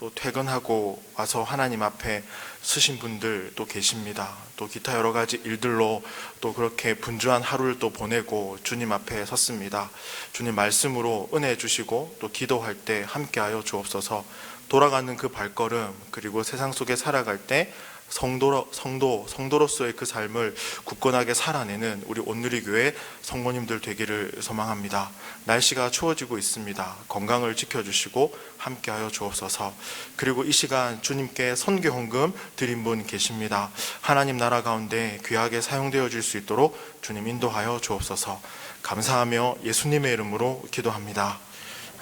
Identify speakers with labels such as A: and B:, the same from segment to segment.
A: 또 퇴근하고 와서 하나님 앞에 서신 분들 또 계십니다. 또 기타 여러 가지 일들로 또 그렇게 분주한 하루를 또 보내고 주님 앞에 섰습니다. 주님 말씀으로 은혜 주시고 또 기도할 때 함께하여 주옵소서. 돌아가는 그 발걸음, 그리고 세상 속에 살아갈 때 성도로서의 그 삶을 굳건하게 살아내는 우리 온누리교회 성도님들 되기를 소망합니다. 날씨가 추워지고 있습니다. 건강을 지켜주시고 함께하여 주옵소서. 그리고 이 시간 주님께 선교 헌금 드린 분 계십니다. 하나님 나라 가운데 귀하게 사용되어질 수 있도록 주님 인도하여 주옵소서. 감사하며 예수님의 이름으로 기도합니다.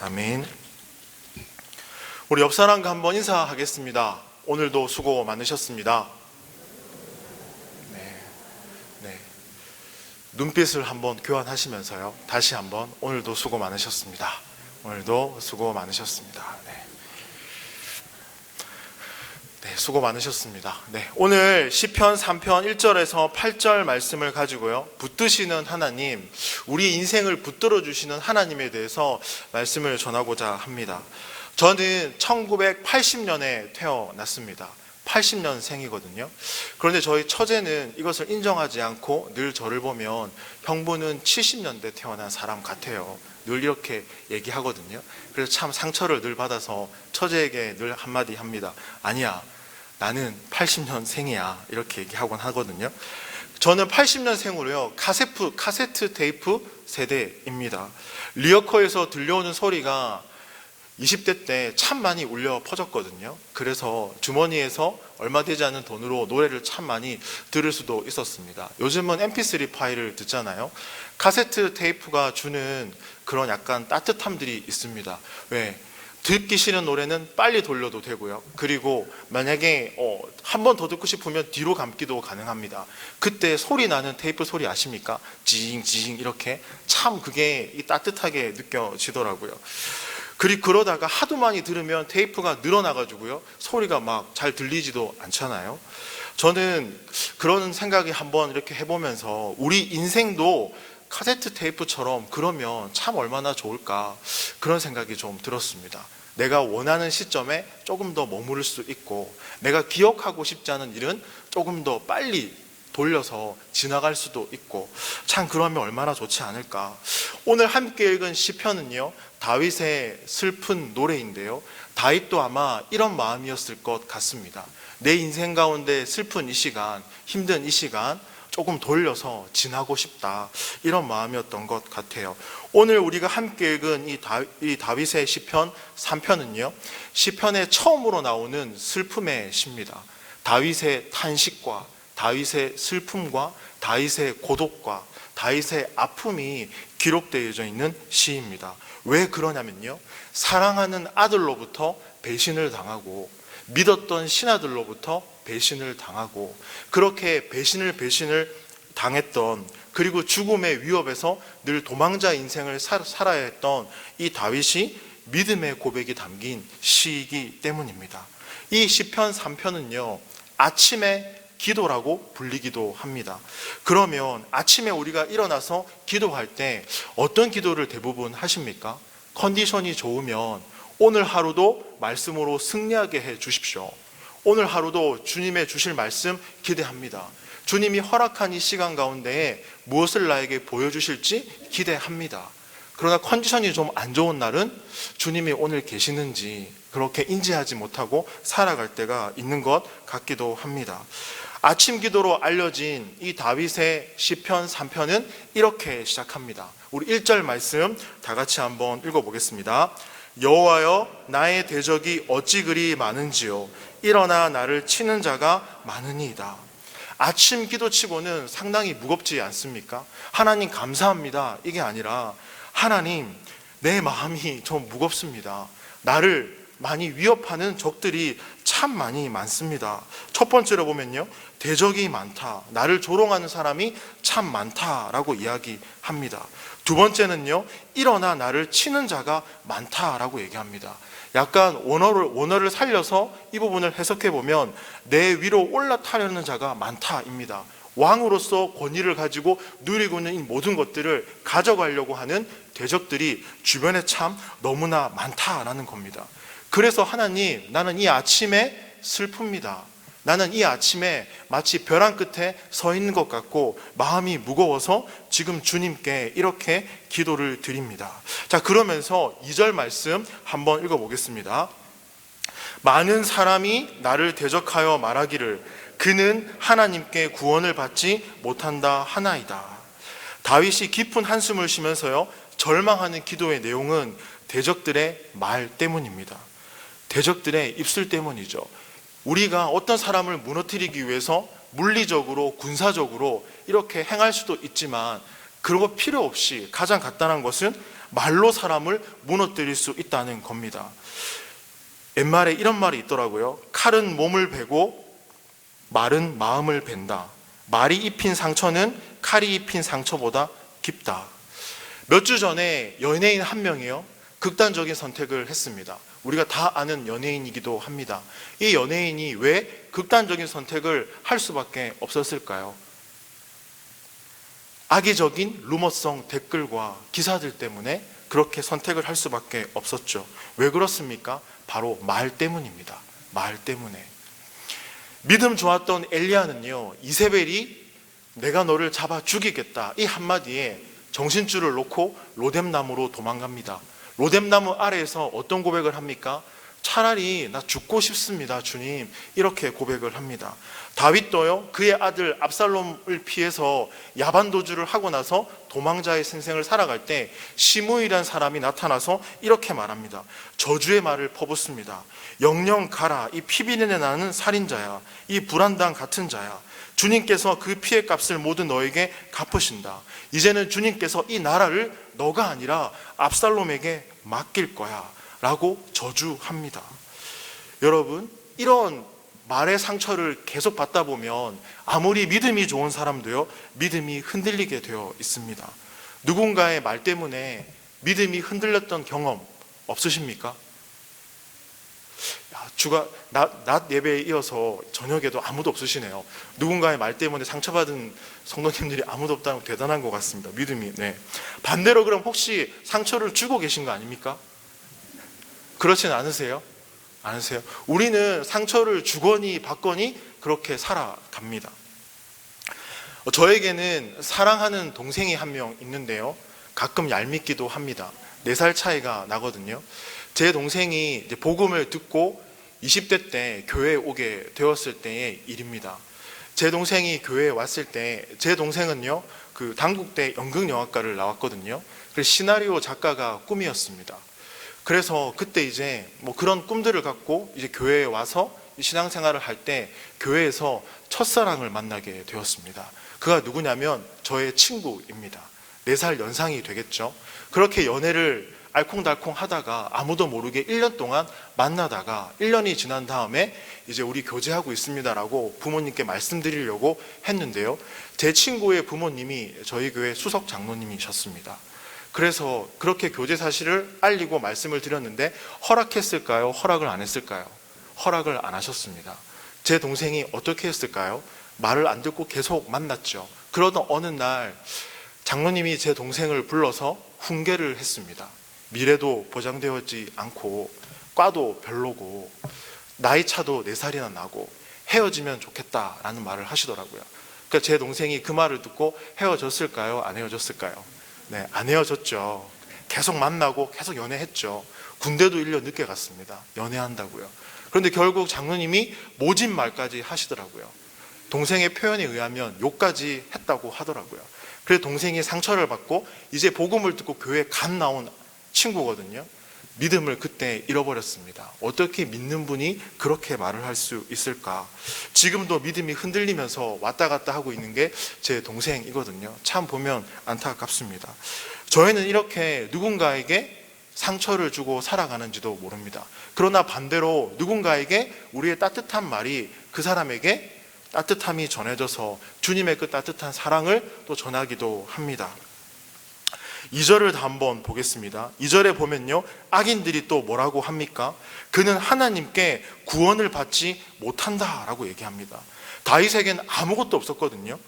A: 아멘. 우리 옆 사람과 한번 인사하겠습니다. 오늘도 수고 많으셨습니다. 네. 눈빛을 한번 교환하시면서요. 다시 한번 오늘도 수고 많으셨습니다. 오늘도 수고 많으셨습니다. 네, 수고 많으셨습니다. 네, 오늘 시편 3편 1절에서 8절 말씀을 가지고요. 붙드시는 하나님, 우리 인생을 붙들어 주시는 하나님에 대해서 말씀을 전하고자 합니다. 저는 1980년에 태어났습니다. 80년생이거든요. 그런데 저희 처제는 이것을 인정하지 않고 늘 저를 보면 형부는 70년대 태어난 사람 같아요. 늘 이렇게 얘기하거든요. 그래서 참 상처를 늘 받아서 처제에게 늘 한마디 합니다. 아니야, 나는 80년생이야. 이렇게 얘기하곤 하거든요. 저는 80년생으로요. 카세트 테이프 세대입니다. 리어커에서 들려오는 소리가 20대 때 참 많이 울려 퍼졌거든요. 그래서 주머니에서 얼마 되지 않은 돈으로 노래를 참 많이 들을 수도 있었습니다. 요즘은 mp3 파일을 듣잖아요. 카세트 테이프가 주는 그런 약간 따뜻함들이 있습니다. 왜? 듣기 싫은 노래는 빨리 돌려도 되고요. 그리고 만약에 한 번 더 듣고 싶으면 뒤로 감기도 가능합니다. 그때 소리 나는 테이프 소리 아십니까? 지잉 이렇게 참 그게 따뜻하게 느껴지더라고요. 그러다가 하도 많이 들으면 테이프가 늘어나가지고요. 소리가 막 잘 들리지도 않잖아요. 저는 그런 생각이 한번 이렇게 해보면서 우리 인생도 카세트 테이프처럼 그러면 참 얼마나 좋을까 그런 생각이 좀 들었습니다. 내가 원하는 시점에 조금 더 머무를 수 있고 내가 기억하고 싶지 않은 일은 조금 더 빨리 돌려서 지나갈 수도 있고 참 그러면 얼마나 좋지 않을까. 오늘 함께 읽은 시편은요, 다윗의 슬픈 노래인데요, 다윗도 아마 이런 마음이었을 것 같습니다. 내 인생 가운데 슬픈 이 시간, 힘든 이 시간 조금 돌려서 지나고 싶다, 이런 마음이었던 것 같아요. 오늘 우리가 함께 읽은 이 다윗의 시편 3편은요 시편에 처음으로 나오는 슬픔의 시입니다. 다윗의 탄식과 다윗의 슬픔과 다윗의 고독과 다윗의 아픔이 기록되어져 있는 시입니다. 왜 그러냐면요, 사랑하는 아들로부터 배신을 당하고 믿었던 신하들로부터 배신을 당하고 그렇게 배신을 당했던, 그리고 죽음의 위협에서 늘 도망자 인생을 살아야 했던 이 다윗이 믿음의 고백이 담긴 시이기 때문입니다. 이 시편 3편은요 아침의 기도라고 불리기도 합니다. 그러면 아침에 우리가 일어나서 기도할 때 어떤 기도를 대부분 하십니까? 컨디션이 좋으면 오늘 하루도 말씀으로 승리하게 해 주십시오. 오늘 하루도 주님의 주실 말씀 기대합니다. 주님이 허락한 이 시간 가운데에 무엇을 나에게 보여주실지 기대합니다. 그러나 컨디션이 좀 안 좋은 날은 주님이 오늘 계시는지 그렇게 인지하지 못하고 살아갈 때가 있는 것 같기도 합니다. 아침 기도로 알려진 이 다윗의 시편 3편은 이렇게 시작합니다. 우리 1절 말씀 다 같이 한번 읽어보겠습니다. 여호와여, 나의 대적이 어찌 그리 많은지요, 일어나 나를 치는 자가 많으니이다. 아침 기도치고는 상당히 무겁지 않습니까? 하나님 감사합니다, 이게 아니라 하나님, 내 마음이 좀 무겁습니다. 나를 많이 위협하는 적들이 참 많이 많습니다. 첫 번째로 보면요, 대적이 많다, 나를 조롱하는 사람이 참 많다라고 이야기합니다. 두 번째는요, 일어나 나를 치는 자가 많다라고 얘기합니다. 약간 원어를 살려서 이 부분을 해석해 보면 내 위로 올라타려는 자가 많다입니다. 왕으로서 권위를 가지고 누리고 있는 이 모든 것들을 가져가려고 하는 대적들이 주변에 참 너무나 많다라는 겁니다. 그래서 하나님, 나는 이 아침에 슬픕니다. 나는 이 아침에 마치 벼랑 끝에 서 있는 것 같고 마음이 무거워서 지금 주님께 이렇게 기도를 드립니다. 자, 그러면서 2절 말씀 한번 읽어보겠습니다. 많은 사람이 나를 대적하여 말하기를 그는 하나님께 구원을 받지 못한다 하나이다. 다윗이 깊은 한숨을 쉬면서요, 절망하는 기도의 내용은 대적들의 말 때문입니다. 대적들의 입술 때문이죠. 우리가 어떤 사람을 무너뜨리기 위해서 물리적으로, 군사적으로 이렇게 행할 수도 있지만 그거 필요 없이 가장 간단한 것은 말로 사람을 무너뜨릴 수 있다는 겁니다. 옛말에 이런 말이 있더라고요. 칼은 몸을 베고 말은 마음을 벤다. 말이 입힌 상처는 칼이 입힌 상처보다 깊다. 몇 주 전에 연예인 한 명이요, 극단적인 선택을 했습니다. 우리가 다 아는 연예인이기도 합니다. 이 연예인이 왜 극단적인 선택을 할 수밖에 없었을까요? 악의적인 루머성 댓글과 기사들 때문에 그렇게 선택을 할 수밖에 없었죠. 왜 그렇습니까? 바로 말 때문입니다. 말 때문에. 믿음 좋았던 엘리야는요, 이세벨이 내가 너를 잡아 죽이겠다 이 한마디에 정신줄을 놓고 로뎀나무로 도망갑니다. 로뎀나무 아래에서 어떤 고백을 합니까? 차라리 나 죽고 싶습니다, 주님. 이렇게 고백을 합니다. 다윗도요, 그의 아들 압살롬을 피해서 야반도주를 하고 나서 도망자의 생생을 살아갈 때 시므이라는 사람이 나타나서 이렇게 말합니다. 저주의 말을 퍼붓습니다. 영영 가라, 이 피비린내 나는 살인자야, 이 불안당 같은 자야. 주님께서 그 피해 값을 모두 너에게 갚으신다. 이제는 주님께서 이 나라를 너가 아니라 압살롬에게 맡길 거야 라고 저주합니다. 여러분, 이런 말의 상처를 계속 받다 보면 아무리 믿음이 좋은 사람도요, 믿음이 흔들리게 되어 있습니다. 누군가의 말 때문에 믿음이 흔들렸던 경험 없으십니까? 주가 낮 예배에 이어서 저녁에도 아무도 없으시네요. 누군가의 말 때문에 상처받은 성도님들이 아무도 없다는 거 대단한 것 같습니다. 믿음이. 네. 반대로 그럼 혹시 상처를 주고 계신 거 아닙니까? 그렇진 않으세요? 않으세요? 우리는 상처를 주거니 받거니 그렇게 살아갑니다. 저에게는 사랑하는 동생이 한 명 있는데요, 가끔 얄밉기도 합니다. 4살 차이가 나거든요. 제 동생이 이제 복음을 듣고 20대 때 교회에 오게 되었을 때의 일입니다. 제 동생이 교회에 왔을 때, 제 동생은요, 그 단국대 연극영화과를 나왔거든요. 그래서 시나리오 작가가 꿈이었습니다. 그래서 그때 이제 뭐 그런 꿈들을 갖고 이제 교회에 와서 신앙생활을 할 때 교회에서 첫사랑을 만나게 되었습니다. 그가 누구냐면 저의 친구입니다. 4살 연상이 되겠죠. 그렇게 연애를 알콩달콩 하다가 아무도 모르게 1년 동안 만나다가 1년이 지난 다음에 이제 우리 교제하고 있습니다라고 부모님께 말씀드리려고 했는데요, 제 친구의 부모님이 저희 교회 수석 장로님이셨습니다. 그래서 그렇게 교제 사실을 알리고 말씀을 드렸는데 허락했을까요? 허락을 안 했을까요? 허락을 안 하셨습니다. 제 동생이 어떻게 했을까요? 말을 안 듣고 계속 만났죠. 그러던 어느 날 장로님이 제 동생을 불러서 훈계를 했습니다. 미래도 보장되어있지 않고 과도 별로고 나이 차도 4살이나 나고 헤어지면 좋겠다라는 말을 하시더라고요. 그러니까 제 동생이 그 말을 듣고 헤어졌을까요? 안 헤어졌을까요? 네, 안 헤어졌죠. 계속 만나고 계속 연애했죠. 군대도 1년 늦게 갔습니다. 연애한다고요. 그런데 결국 장로님이 모진 말까지 하시더라고요. 동생의 표현에 의하면 욕까지 했다고 하더라고요. 그래서 동생이 상처를 받고 이제 복음을 듣고 교회에 갓 나온 친구거든요. 믿음을 그때 잃어버렸습니다. 어떻게 믿는 분이 그렇게 말을 할 수 있을까? 지금도 믿음이 흔들리면서 왔다 갔다 하고 있는 게 제 동생이거든요. 참 보면 안타깝습니다. 저희는 이렇게 누군가에게 상처를 주고 살아가는지도 모릅니다. 그러나 반대로 누군가에게 우리의 따뜻한 말이 그 사람에게 따뜻함이 전해져서 주님의 그 따뜻한 사랑을 또 전하기도 합니다. 2절을 다 한번 보겠습니다. 2절에 보면요, 악인들이 또 뭐라고 합니까? 그는 하나님께 구원을 받지 못한다 라고 얘기합니다. 다윗에겐 아무것도 없었거든요.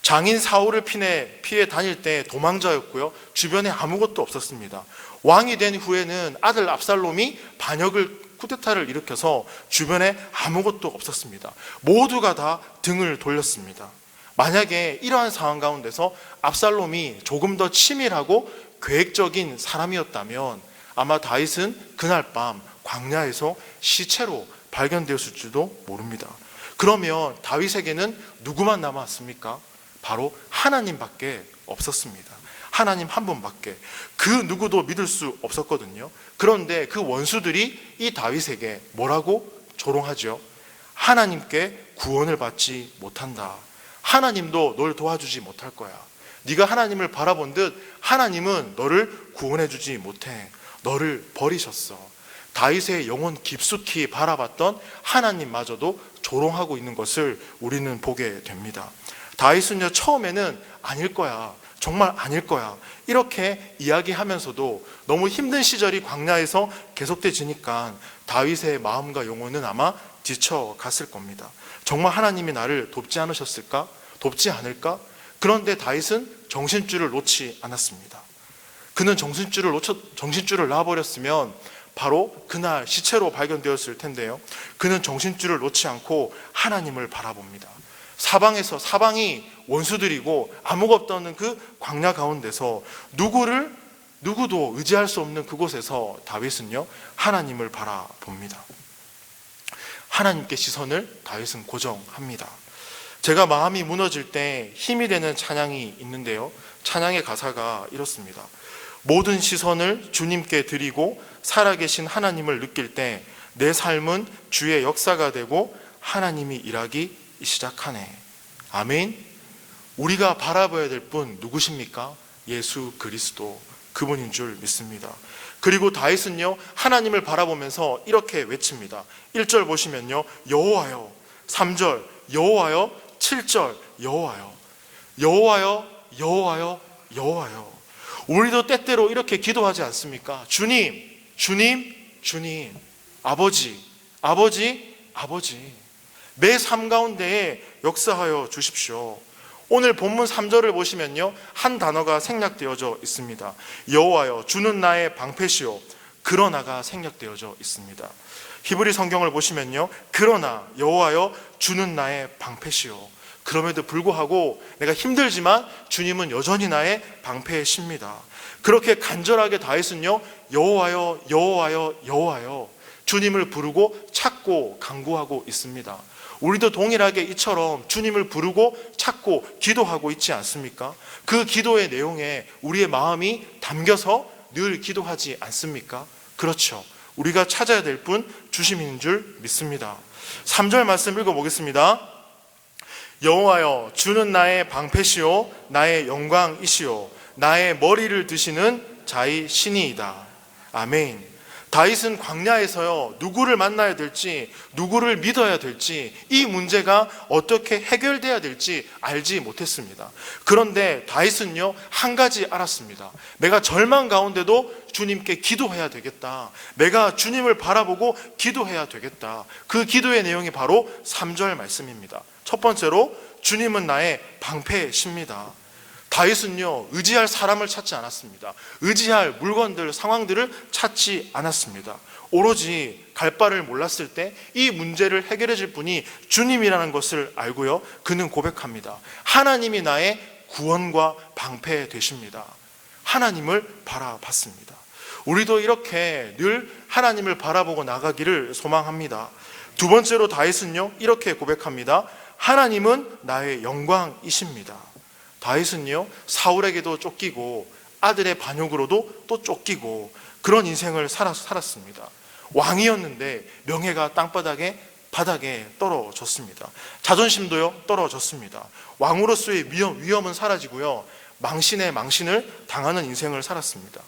A: 장인 사울을 피해 다닐 때 도망자였고요. 주변에 아무것도 없었습니다. 왕이 된 후에는 아들 압살롬이 쿠데타를 일으켜서 주변에 아무것도 없었습니다. 모두가 다 등을 돌렸습니다. 만약에 이러한 상황 가운데서 압살롬이 조금 더 치밀하고 계획적인 사람이었다면 아마 다윗은 그날 밤 광야에서 시체로 발견되었을지도 모릅니다. 그러면 다윗에게는 누구만 남았습니까? 바로 하나님밖에 없었습니다. 하나님 한 분밖에. 그 누구도 믿을 수 없었거든요. 그런데 그 원수들이 이 다윗에게 뭐라고 조롱하죠? 하나님께 구원을 받지 못한다. 하나님도 널 도와주지 못할 거야. 네가 하나님을 바라본 듯 하나님은 너를 구원해 주지 못해. 너를 버리셨어. 다윗의 영혼 깊숙이 바라봤던 하나님마저도 조롱하고 있는 것을 우리는 보게 됩니다. 다윗은요, 처음에는 아닐 거야, 정말 아닐 거야, 이렇게 이야기하면서도 너무 힘든 시절이 광야에서 계속되지니까 다윗의 마음과 영혼은 아마 지쳐갔을 겁니다. 정말 하나님이 나를 돕지 않으셨을까? 돕지 않을까? 그런데 다윗은 정신줄을 놓지 않았습니다. 그는 정신줄을 놔버렸으면 바로 그날 시체로 발견되었을 텐데요. 그는 정신줄을 놓지 않고 하나님을 바라봅니다. 사방이 원수들이고 아무것도 없는 그 광야 가운데서 누구도 의지할 수 없는 그곳에서 다윗은요, 하나님을 바라봅니다. 하나님께 시선을 다윗은 고정합니다. 제가 마음이 무너질 때 힘이 되는 찬양이 있는데요. 찬양의 가사가 이렇습니다. 모든 시선을 주님께 드리고 살아계신 하나님을 느낄 때 내 삶은 주의 역사가 되고 하나님이 일하기 시작하네. 아멘. 우리가 바라봐야 될 분 누구십니까? 예수 그리스도, 그분인 줄 믿습니다. 그리고 다윗은요, 하나님을 바라보면서 이렇게 외칩니다. 1절 보시면요, 여호와여, 3절 여호와여, 7절 여호와여, 여호와여, 여호와여, 여호와여. 우리도 때때로 이렇게 기도하지 않습니까? 주님, 주님, 주님, 아버지, 아버지, 아버지, 내 삶 가운데에 역사하여 주십시오. 오늘 본문 3절을 보시면요, 한 단어가 생략되어져 있습니다. 여호와여, 주는 나의 방패시오. 그러나가 생략되어져 있습니다. 히브리 성경을 보시면요, 그러나 여호와여, 주는 나의 방패시오. 그럼에도 불구하고 내가 힘들지만 주님은 여전히 나의 방패이십니다. 그렇게 간절하게 다윗은요, 여호와여, 여호와여, 여호와여, 주님을 부르고 찾고 간구하고 있습니다. 우리도 동일하게 이처럼 주님을 부르고 찾고 기도하고 있지 않습니까? 그 기도의 내용에 우리의 마음이 담겨서 늘 기도하지 않습니까? 그렇죠. 우리가 찾아야 될 분 주님인 줄 믿습니다. 3절 말씀 읽어보겠습니다. 여호와여, 주는 나의 방패시오, 나의 영광이시오, 나의 머리를 드시는 자의 신이이다. 아멘. 다윗은 광야에서요, 누구를 만나야 될지, 누구를 믿어야 될지, 이 문제가 어떻게 해결돼야 될지 알지 못했습니다. 그런데 다윗은요, 한 가지 알았습니다. 내가 절망 가운데도 주님께 기도해야 되겠다. 내가 주님을 바라보고 기도해야 되겠다. 그 기도의 내용이 바로 3절 말씀입니다. 첫 번째로, 주님은 나의 방패십니다. 다윗은요, 의지할 사람을 찾지 않았습니다. 의지할 물건들, 상황들을 찾지 않았습니다. 오로지 갈 바를 몰랐을 때 이 문제를 해결해 줄 분이 주님이라는 것을 알고요, 그는 고백합니다. 하나님이 나의 구원과 방패 되십니다. 하나님을 바라봤습니다. 우리도 이렇게 늘 하나님을 바라보고 나가기를 소망합니다. 두 번째로 다윗은요, 이렇게 고백합니다. 하나님은 나의 영광이십니다. 다윗은요, 사울에게도 쫓기고 아들의 반역으로도 또 쫓기고 그런 인생을 살았습니다. 왕이었는데 명예가 바닥에 떨어졌습니다. 자존심도요, 떨어졌습니다. 왕으로서의 위엄은 사라지고요, 망신을 당하는 인생을 살았습니다.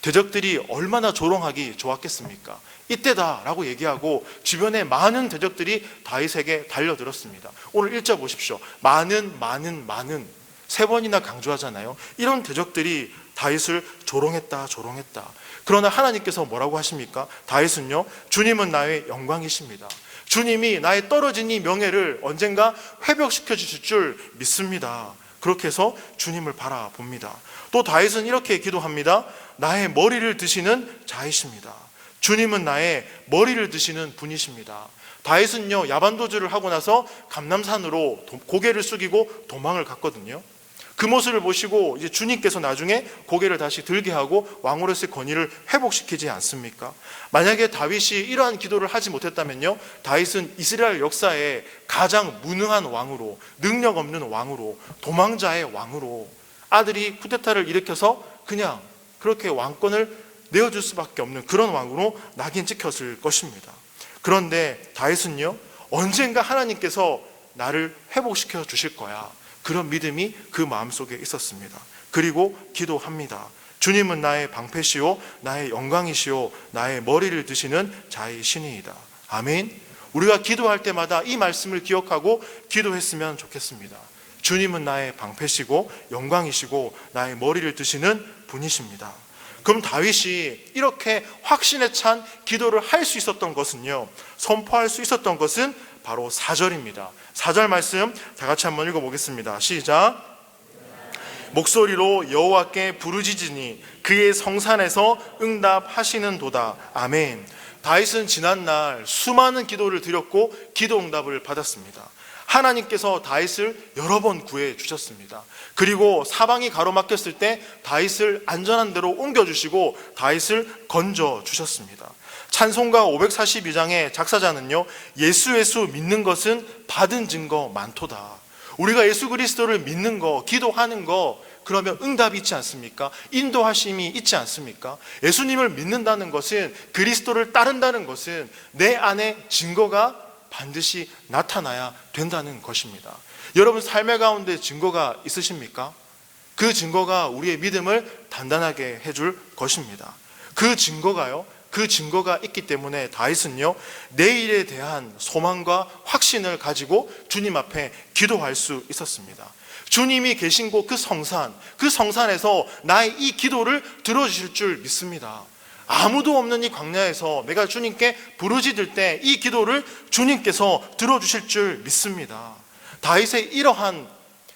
A: 대적들이 얼마나 조롱하기 좋았겠습니까? 이때다라고 얘기하고 주변에 많은 대적들이 다윗에게 달려들었습니다. 오늘 1절 보십시오. 많은 3번이나 강조하잖아요. 이런 대적들이 다윗을 조롱했다. 그러나 하나님께서 뭐라고 하십니까? 다윗은요, 주님은 나의 영광이십니다. 주님이 나의 떨어진 이 명예를 언젠가 회복시켜 주실 줄 믿습니다. 그렇게 해서 주님을 바라봅니다. 또 다윗은 이렇게 기도합니다. 나의 머리를 드시는 자이십니다. 주님은 나의 머리를 드시는 분이십니다. 다윗은요, 야반도주를 하고 나서 감람산으로 고개를 숙이고 도망을 갔거든요. 그 모습을 보시고 이제 주님께서 나중에 고개를 다시 들게 하고 왕으로서의 권위를 회복시키지 않습니까? 만약에 다윗이 이러한 기도를 하지 못했다면요, 다윗은 이스라엘 역사에 가장 무능한 왕으로, 능력 없는 왕으로, 도망자의 왕으로, 아들이 쿠데타를 일으켜서 그냥 그렇게 왕권을 내어줄 수밖에 없는 그런 왕으로 낙인 찍혔을 것입니다. 그런데 다윗은요, 언젠가 하나님께서 나를 회복시켜 주실 거야, 그런 믿음이 그 마음속에 있었습니다. 그리고 기도합니다. 주님은 나의 방패시오 나의 영광이시오 나의 머리를 드시는 자의 신이이다. 아멘. 우리가 기도할 때마다 이 말씀을 기억하고 기도했으면 좋겠습니다. 주님은 나의 방패시고 영광이시고 나의 머리를 드시는 분이십니다. 그럼 다윗이 이렇게 확신에 찬 기도를 할 수 있었던 것은요, 선포할 수 있었던 것은 바로 4절입니다. 4절 말씀 다 같이 한번 읽어보겠습니다. 시작. 목소리로 여호와께 부르짖으니 그의 성산에서 응답하시는도다. 아멘. 다윗은 지난날 수많은 기도를 드렸고 기도 응답을 받았습니다. 하나님께서 다윗을 여러 번 구해 주셨습니다. 그리고 사방이 가로막혔을 때 다윗을 안전한 데로 옮겨주시고 다윗을 건져 주셨습니다. 찬송가 542장의 작사자는요, 예수 믿는 것은 받은 증거 많도다. 우리가 예수 그리스도를 믿는 거, 기도하는 거, 그러면 응답이 있지 않습니까? 인도하심이 있지 않습니까? 예수님을 믿는다는 것은, 그리스도를 따른다는 것은 내 안에 증거가 반드시 나타나야 된다는 것입니다. 여러분 삶의 가운데 증거가 있으십니까? 그 증거가 우리의 믿음을 단단하게 해줄 것입니다. 그 증거가 있기 때문에 다윗은요, 내일에 대한 소망과 확신을 가지고 주님 앞에 기도할 수 있었습니다. 주님이 계신 곳 그 성산에서 나의 이 기도를 들어주실 줄 믿습니다. 아무도 없는 이 광야에서 내가 주님께 부르짖을 때 이 기도를 주님께서 들어주실 줄 믿습니다. 다윗의 이러한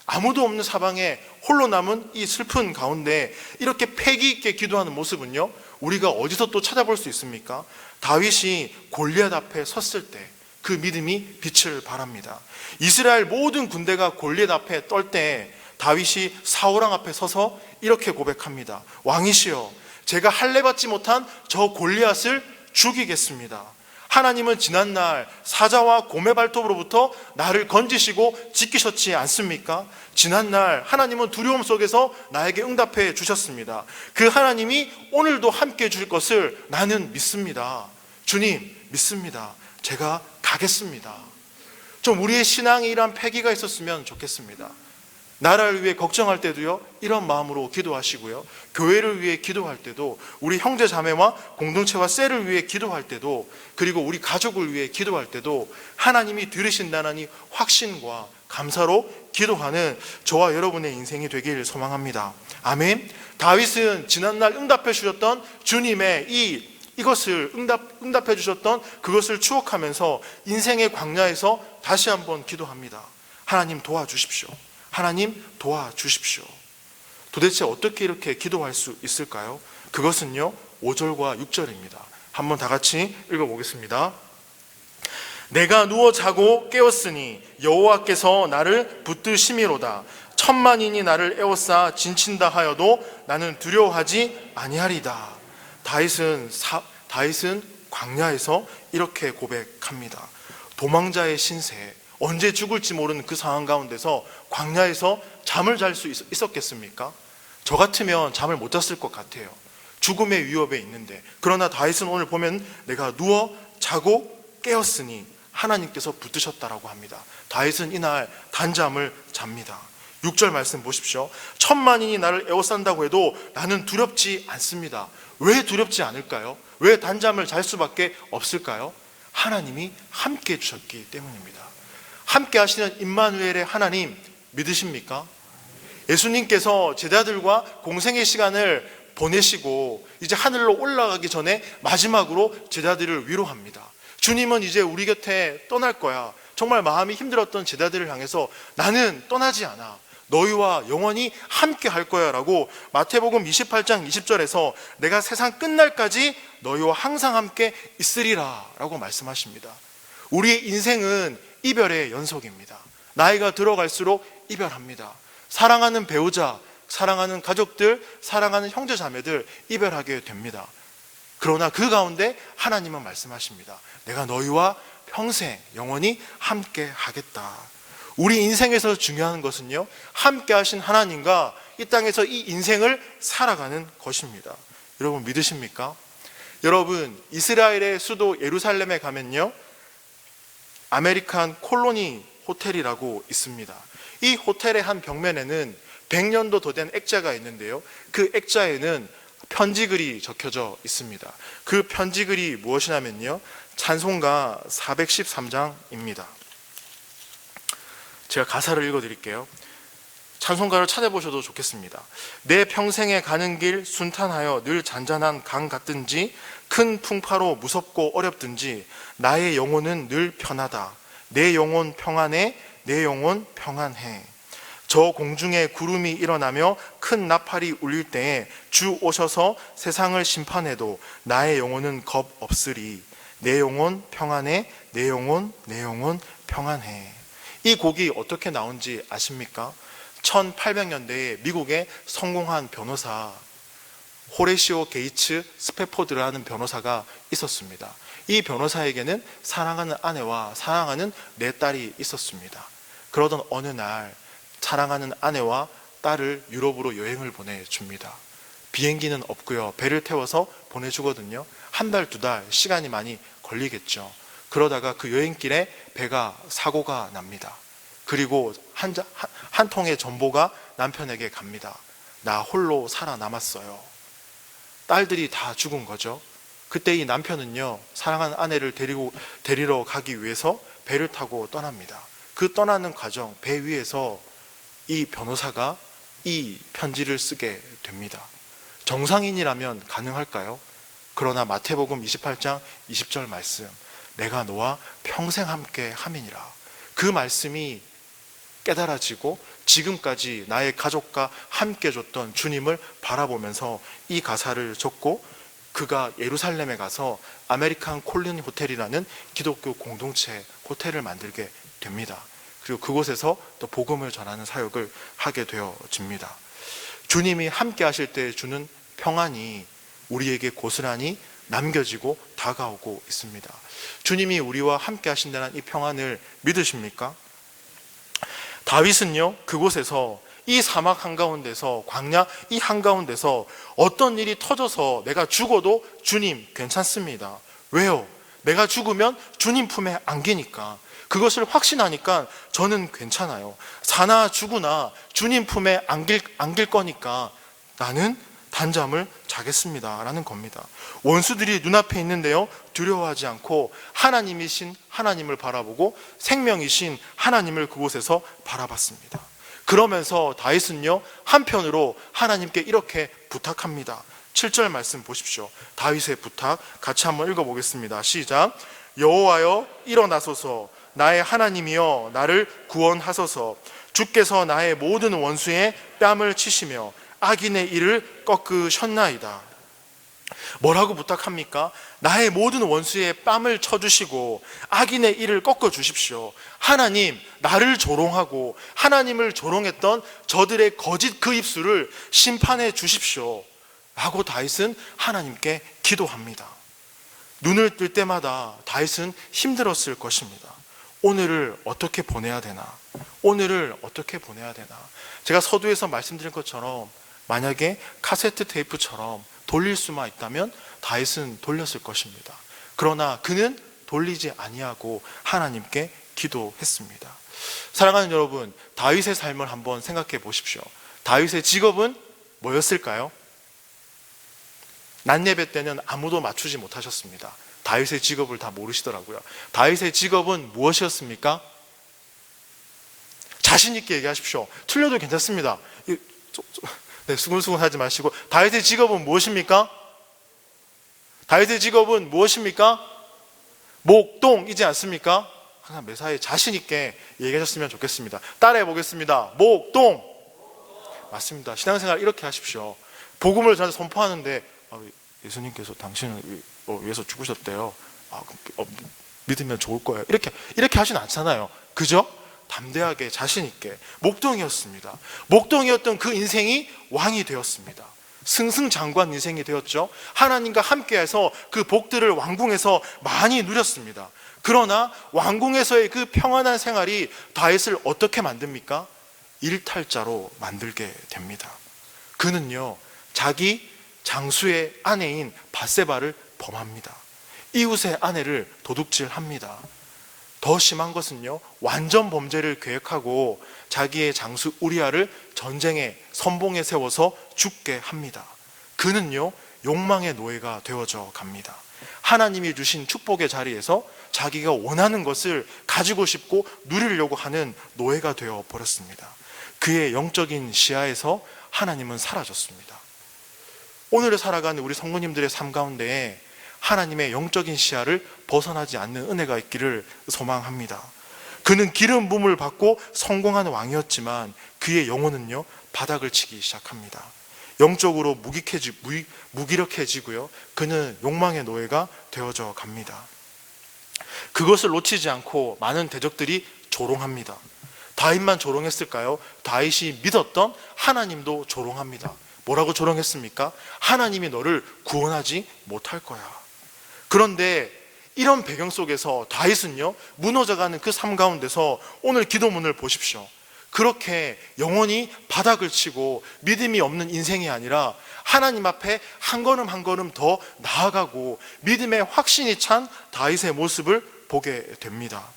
A: 아무도 없는 사방에 홀로 남은 이 슬픈 가운데 이렇게 패기 있게 기도하는 모습은요, 우리가 어디서 또 찾아볼 수 있습니까? 다윗이 골리앗 앞에 섰을 때 그 믿음이 빛을 발합니다. 이스라엘 모든 군대가 골리앗 앞에 떨 때 다윗이 사울왕 앞에 서서 이렇게 고백합니다. 왕이시여, 제가 할례 받지 못한 저 골리앗을 죽이겠습니다. 하나님은 지난날 사자와 곰의 발톱으로부터 나를 건지시고 지키셨지 않습니까? 지난날 하나님은 두려움 속에서 나에게 응답해 주셨습니다. 그 하나님이 오늘도 함께 해 줄 것을 나는 믿습니다. 주님, 믿습니다. 제가 가겠습니다. 좀 우리의 신앙에 이러한 패기가 있었으면 좋겠습니다. 나라를 위해 걱정할 때도요, 이런 마음으로 기도하시고요, 교회를 위해 기도할 때도, 우리 형제 자매와 공동체와 셀을 위해 기도할 때도, 그리고 우리 가족을 위해 기도할 때도 하나님이 들으신다는 이 확신과 감사로 기도하는 저와 여러분의 인생이 되길 소망합니다. 아멘. 다윗은 지난날 응답해 주셨던 주님의 이것을 응답해 주셨던 그것을 추억하면서 인생의 광야에서 다시 한번 기도합니다. 하나님 도와주십시오. 하나님 도와주십시오. 도대체 어떻게 이렇게 기도할 수 있을까요? 그것은요, 5절과 6절입니다. 한번 다 같이 읽어보겠습니다. 내가 누워 자고 깨었으니 여호와께서 나를 붙드심이로다. 천만인이 나를 에워싸 진친다 하여도 나는 두려워하지 아니하리다. 다윗은 광야에서 이렇게 고백합니다. 도망자의 신세, 언제 죽을지 모르는 그 상황 가운데서 광야에서 잠을 잘 수 있었겠습니까? 저 같으면 잠을 못 잤을 것 같아요. 죽음의 위협에 있는데. 그러나 다윗은 오늘 보면 내가 누워 자고 깨었으니 하나님께서 붙드셨다라고 합니다. 다윗은 이날 단잠을 잡니다. 6절 말씀 보십시오. 천만인이 나를 에워싼다고 해도 나는 두렵지 않습니다. 왜 두렵지 않을까요? 왜 단잠을 잘 수밖에 없을까요? 하나님이 함께 해주셨기 때문입니다. 함께 하시는 임마누엘의 하나님 믿으십니까? 예수님께서 제자들과 공생의 시간을 보내시고 이제 하늘로 올라가기 전에 마지막으로 제자들을 위로합니다. 주님은 이제 우리 곁에 떠날 거야. 정말 마음이 힘들었던 제자들을 향해서 나는 떠나지 않아. 너희와 영원히 함께 할 거야 라고 마태복음 28장 20절에서 내가 세상 끝날까지 너희와 항상 함께 있으리라 라고 말씀하십니다. 우리의 인생은 이별의 연속입니다. 나이가 들어갈수록 이별합니다. 사랑하는 배우자, 사랑하는 가족들, 사랑하는 형제 자매들 이별하게 됩니다. 그러나 그 가운데 하나님은 말씀하십니다. 내가 너희와 평생 영원히 함께 하겠다. 우리 인생에서 중요한 것은요, 함께 하신 하나님과 이 땅에서 이 인생을 살아가는 것입니다. 여러분 믿으십니까? 여러분, 이스라엘의 수도 예루살렘에 가면요, 아메리칸 콜로니 호텔이라고 있습니다. 이 호텔의 한 벽면에는 100년도 더 된 액자가 있는데요, 그 액자에는 편지글이 적혀져 있습니다. 그 편지글이 무엇이냐면요, 찬송가 413장입니다. 제가 가사를 읽어드릴게요. 찬송가를 찾아보셔도 좋겠습니다. 내 평생에 가는 길 순탄하여 늘 잔잔한 강 같든지 큰 풍파로 무섭고 어렵든지 나의 영혼은 늘 편하다. 내 영혼 평안해, 내 영혼 평안해. 저 공중에 구름이 일어나며 큰 나팔이 울릴 때에 주 오셔서 세상을 심판해도 나의 영혼은 겁 없으리. 내 영혼 평안해, 내 영혼 평안해. 이 곡이 어떻게 나온지 아십니까? 1800년대에 미국의 성공한 변호사 호레시오 게이츠 스패포드라는 변호사가 있었습니다. 이 변호사에게는 사랑하는 아내와 사랑하는 네 딸이 있었습니다. 그러던 어느 날 사랑하는 아내와 딸을 유럽으로 여행을 보내줍니다. 비행기는 없고요, 배를 태워서 보내주거든요. 한 달, 두 달 시간이 많이 걸리겠죠. 그러다가 그 여행길에 배가 사고가 납니다. 그리고 한 통의 전보가 남편에게 갑니다. 나 홀로 살아남았어요. 딸들이 다 죽은 거죠. 그때 이 남편은요, 사랑하는 아내를 데리러 가기 위해서 배를 타고 떠납니다. 그 떠나는 과정, 배 위에서 이 변호사가 이 편지를 쓰게 됩니다. 정상인이라면 가능할까요? 그러나 마태복음 28장 20절 말씀, 내가 너와 평생 함께 함이니라. 그 말씀이 깨달아지고 지금까지 나의 가족과 함께 줬던 주님을 바라보면서 이 가사를 적고 그가 예루살렘에 가서 아메리칸 콜린 호텔이라는 기독교 공동체 호텔을 만들게 됩니다. 그리고 그곳에서 또 복음을 전하는 사역을 하게 되어집니다. 주님이 함께 하실 때 주는 평안이 우리에게 고스란히 남겨지고 다가오고 있습니다. 주님이 우리와 함께 하신다는 이 평안을 믿으십니까? 다윗은요, 그곳에서 이 사막 한가운데서, 광야 이 한가운데서 어떤 일이 터져서 내가 죽어도 주님 괜찮습니다. 왜요? 내가 죽으면 주님 품에 안기니까. 그것을 확신하니까 저는 괜찮아요. 사나 죽으나 주님 품에 안길 거니까 나는 단잠을 자겠습니다 라는 겁니다. 원수들이 눈앞에 있는데요, 두려워하지 않고 하나님이신 하나님을 바라보고 생명이신 하나님을 그곳에서 바라봤습니다. 그러면서 다윗은요, 한편으로 하나님께 이렇게 부탁합니다. 7절 말씀 보십시오. 다윗의 부탁 같이 한번 읽어보겠습니다. 시작. 여호와여 일어나소서, 나의 하나님이여 나를 구원하소서. 주께서 나의 모든 원수의 뺨을 치시며 악인의 일을 꺾으셨나이다. 뭐라고 부탁합니까? 나의 모든 원수의 뺨을 쳐주시고 악인의 일을 꺾어주십시오. 하나님, 나를 조롱하고 하나님을 조롱했던 저들의 거짓 그 입술을 심판해 주십시오 라고 다윗은 하나님께 기도합니다. 눈을 뜰 때마다 다윗은 힘들었을 것입니다. 오늘을 어떻게 보내야 되나? 오늘을 어떻게 보내야 되나? 제가 서두에서 말씀드린 것처럼 만약에 카세트 테이프처럼 돌릴 수만 있다면 다윗은 돌렸을 것입니다. 그러나 그는 돌리지 아니하고 하나님께 기도했습니다. 사랑하는 여러분, 다윗의 삶을 한번 생각해 보십시오. 다윗의 직업은 뭐였을까요? 낮 예배 때는 아무도 맞추지 못하셨습니다. 다윗의 직업을 다 모르시더라고요. 다윗의 직업은 무엇이었습니까? 자신 있게 얘기하십시오. 틀려도 괜찮습니다. 네, 수근수근 하지 마시고. 다윗의 직업은 무엇입니까? 다윗의 직업은 무엇입니까? 목동이지 않습니까? 항상 매사에 자신 있게 얘기하셨으면 좋겠습니다. 따라해 보겠습니다. 목동. 맞습니다. 신앙생활 이렇게 하십시오. 복음을 저한테 선포하는데 예수님께서 당신을 위해서 죽으셨대요. 믿으면 좋을 거예요. 이렇게 하진 않잖아요. 그죠? 담대하게 자신 있게. 목동이었습니다. 목동이었던 그 인생이 왕이 되었습니다. 승승장구한 인생이 되었죠. 하나님과 함께해서 그 복들을 왕궁에서 많이 누렸습니다. 그러나 왕궁에서의 그 평안한 생활이 다윗을 어떻게 만듭니까? 일탈자로 만들게 됩니다. 그는요, 자기 장수의 아내인 밧세바를 범합니다. 이웃의 아내를 도둑질합니다. 더 심한 것은요, 완전 범죄를 계획하고 자기의 장수 우리아를 전쟁의 선봉에 세워서 죽게 합니다. 그는요, 욕망의 노예가 되어져 갑니다. 하나님이 주신 축복의 자리에서 자기가 원하는 것을 가지고 싶고 누리려고 하는 노예가 되어 버렸습니다. 그의 영적인 시야에서 하나님은 사라졌습니다. 오늘을 살아가는 우리 성도님들의 삶 가운데 하나님의 영적인 시야를 벗어나지 않는 은혜가 있기를 소망합니다. 그는 기름 부음을 받고 성공한 왕이었지만 그의 영혼은요, 바닥을 치기 시작합니다. 영적으로 무기력해지고요, 그는 욕망의 노예가 되어져 갑니다. 그것을 놓치지 않고 많은 대적들이 조롱합니다. 다윗만 조롱했을까요? 다윗이 믿었던 하나님도 조롱합니다. 뭐라고 조롱했습니까? 하나님이 너를 구원하지 못할 거야. 그런데 이런 배경 속에서 다윗은요, 무너져가는 그 삶 가운데서 오늘 기도문을 보십시오. 그렇게 영원히 바닥을 치고 믿음이 없는 인생이 아니라 하나님 앞에 한 걸음 한 걸음 더 나아가고 믿음의 확신이 찬 다윗의 모습을 보게 됩니다.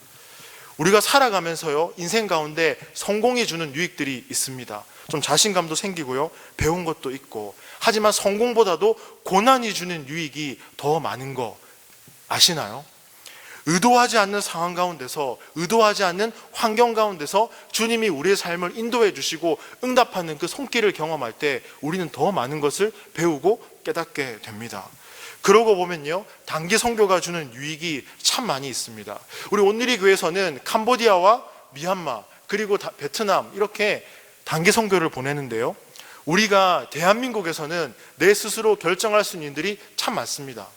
A: 우리가 살아가면서요, 인생 가운데 성공이 주는 유익들이 있습니다. 좀 자신감도 생기고요, 배운 것도 있고. 하지만 성공보다도 고난이 주는 유익이 더 많은 거 아시나요? 의도하지 않는 상황 가운데서, 의도하지 않는 환경 가운데서 주님이 우리의 삶을 인도해 주시고 응답하는 그 손길을 경험할 때 우리는 더 많은 것을 배우고 깨닫게 됩니다. 그러고 보면요, 단기 선교가 주는 유익이 참 많이 있습니다. 우리 온누리 교회에서는 캄보디아와 미얀마 그리고 베트남 이렇게 단기 선교를 보내는데요, 우리가 대한민국에서는 내 스스로 결정할 수 있는 일들이 참 많습니다.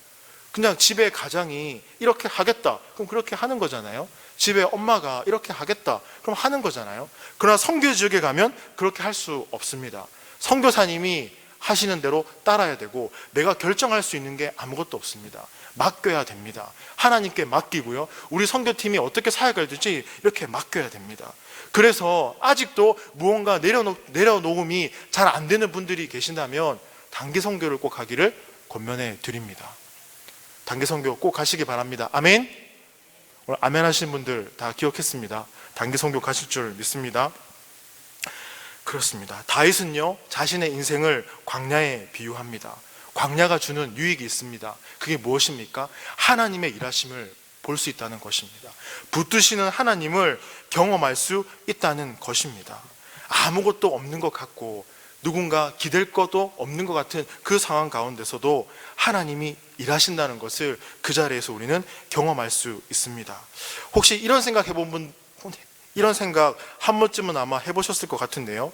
A: 그냥 집에 가장이 이렇게 하겠다, 그럼 그렇게 하는 거잖아요. 집에 엄마가 이렇게 하겠다, 그럼 하는 거잖아요. 그러나 선교 지역에 가면 그렇게 할 수 없습니다. 선교사님이 하시는 대로 따라야 되고 내가 결정할 수 있는 게 아무것도 없습니다. 맡겨야 됩니다. 하나님께 맡기고요, 우리 선교팀이 어떻게 사역해야 될지 이렇게 맡겨야 됩니다. 그래서 아직도 무언가 내려놓음이 잘 안 되는 분들이 계신다면 단기 선교를 꼭 하기를 권면해 드립니다. 단기 선교 꼭 가시기 바랍니다. 아멘. 오늘 아멘 하시는 분들 다 기억했습니다. 단기 선교 가실 줄 믿습니다. 그렇습니다. 다윗은요, 자신의 인생을 광야에 비유합니다. 광야가 주는 유익이 있습니다. 그게 무엇입니까? 하나님의 일하심을 볼 수 있다는 것입니다. 붙드시는 하나님을 경험할 수 있다는 것입니다. 아무것도 없는 것 같고 누군가 기댈 것도 없는 것 같은 그 상황 가운데서도 하나님이 일하신다는 것을 그 자리에서 우리는 경험할 수 있습니다. 혹시 이런 생각 해본 분, 이런 생각 한 번쯤은 아마 해보셨을 것 같은데요,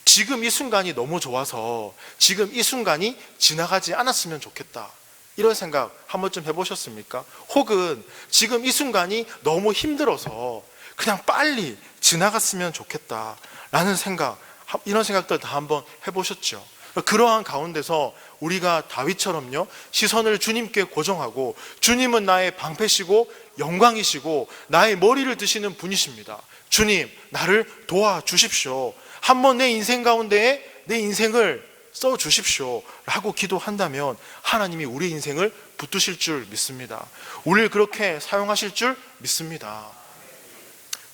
A: 지금 이 순간이 너무 좋아서 지금 이 순간이 지나가지 않았으면 좋겠다, 이런 생각 한 번쯤 해보셨습니까? 혹은 지금 이 순간이 너무 힘들어서 그냥 빨리 지나갔으면 좋겠다 라는 생각, 이런 생각들 다 한번 해보셨죠? 그러한 가운데서 우리가 다윗처럼요, 시선을 주님께 고정하고 주님은 나의 방패시고 영광이시고 나의 머리를 드시는 분이십니다. 주님, 나를 도와주십시오. 한번 내 인생 가운데에 내 인생을 써주십시오 라고 기도한다면 하나님이 우리 인생을 붙드실 줄 믿습니다. 우리를 그렇게 사용하실 줄 믿습니다.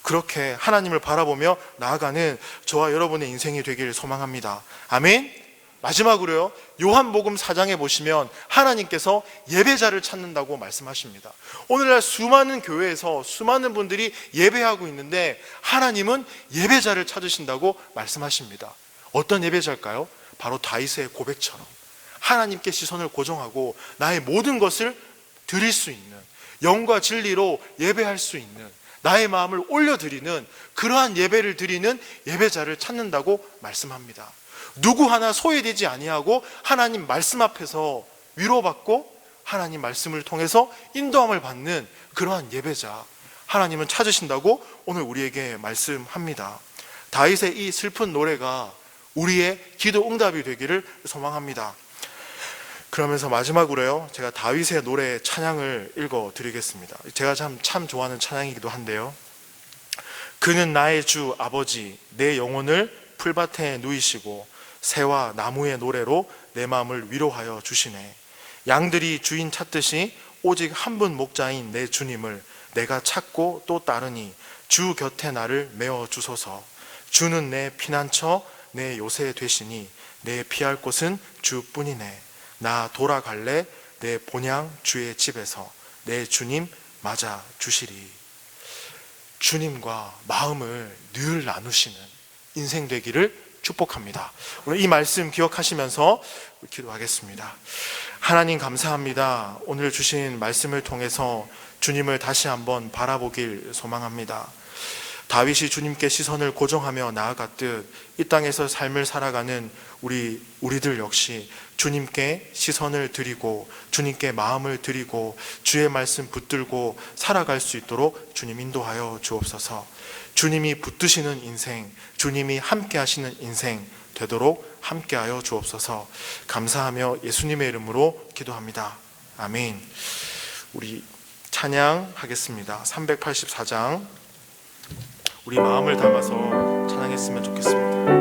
A: 그렇게 하나님을 바라보며 나아가는 저와 여러분의 인생이 되기를 소망합니다. 아멘. 마지막으로요, 요한복음 4장에 보시면 하나님께서 예배자를 찾는다고 말씀하십니다. 오늘날 수많은 교회에서 수많은 분들이 예배하고 있는데 하나님은 예배자를 찾으신다고 말씀하십니다. 어떤 예배자일까요? 바로 다윗의 고백처럼 하나님께 시선을 고정하고 나의 모든 것을 드릴 수 있는, 영과 진리로 예배할 수 있는, 나의 마음을 올려드리는 그러한 예배를 드리는 예배자를 찾는다고 말씀합니다. 누구 하나 소외되지 아니하고 하나님 말씀 앞에서 위로받고 하나님 말씀을 통해서 인도함을 받는 그러한 예배자, 하나님은 찾으신다고 오늘 우리에게 말씀합니다. 다윗의 이 슬픈 노래가 우리의 기도 응답이 되기를 소망합니다. 그러면서 마지막으로요, 제가 다윗의 노래 찬양을 읽어드리겠습니다. 제가 참 좋아하는 찬양이기도 한데요. 그는 나의 주 아버지, 내 영혼을 풀밭에 누이시고 새와 나무의 노래로 내 마음을 위로하여 주시네. 양들이 주인 찾듯이 오직 한 분 목자인 내 주님을 내가 찾고 또 따르니 주 곁에 나를 메어 주소서. 주는 내 피난처 내 요새 되시니 내 피할 곳은 주뿐이네. 나 돌아갈래 내 본향 주의 집에서 내 주님 맞아 주시리. 주님과 마음을 늘 나누시는 인생 되기를 축복합니다. 오늘 이 말씀 기억하시면서 기도하겠습니다. 하나님 감사합니다. 오늘 주신 말씀을 통해서 주님을 다시 한번 바라보길 소망합니다. 다윗이 주님께 시선을 고정하며 나아갔듯 이 땅에서 삶을 살아가는 우리들 역시 주님께 시선을 드리고 주님께 마음을 드리고 주의 말씀 붙들고 살아갈 수 있도록 주님 인도하여 주옵소서. 주님이 붙드시는 인생, 주님이 함께 하시는 인생 되도록 함께하여 주옵소서. 감사하며 예수님의 이름으로 기도합니다. 아멘. 우리 찬양하겠습니다. 384장 우리 마음을 담아서 찬양했으면 좋겠습니다.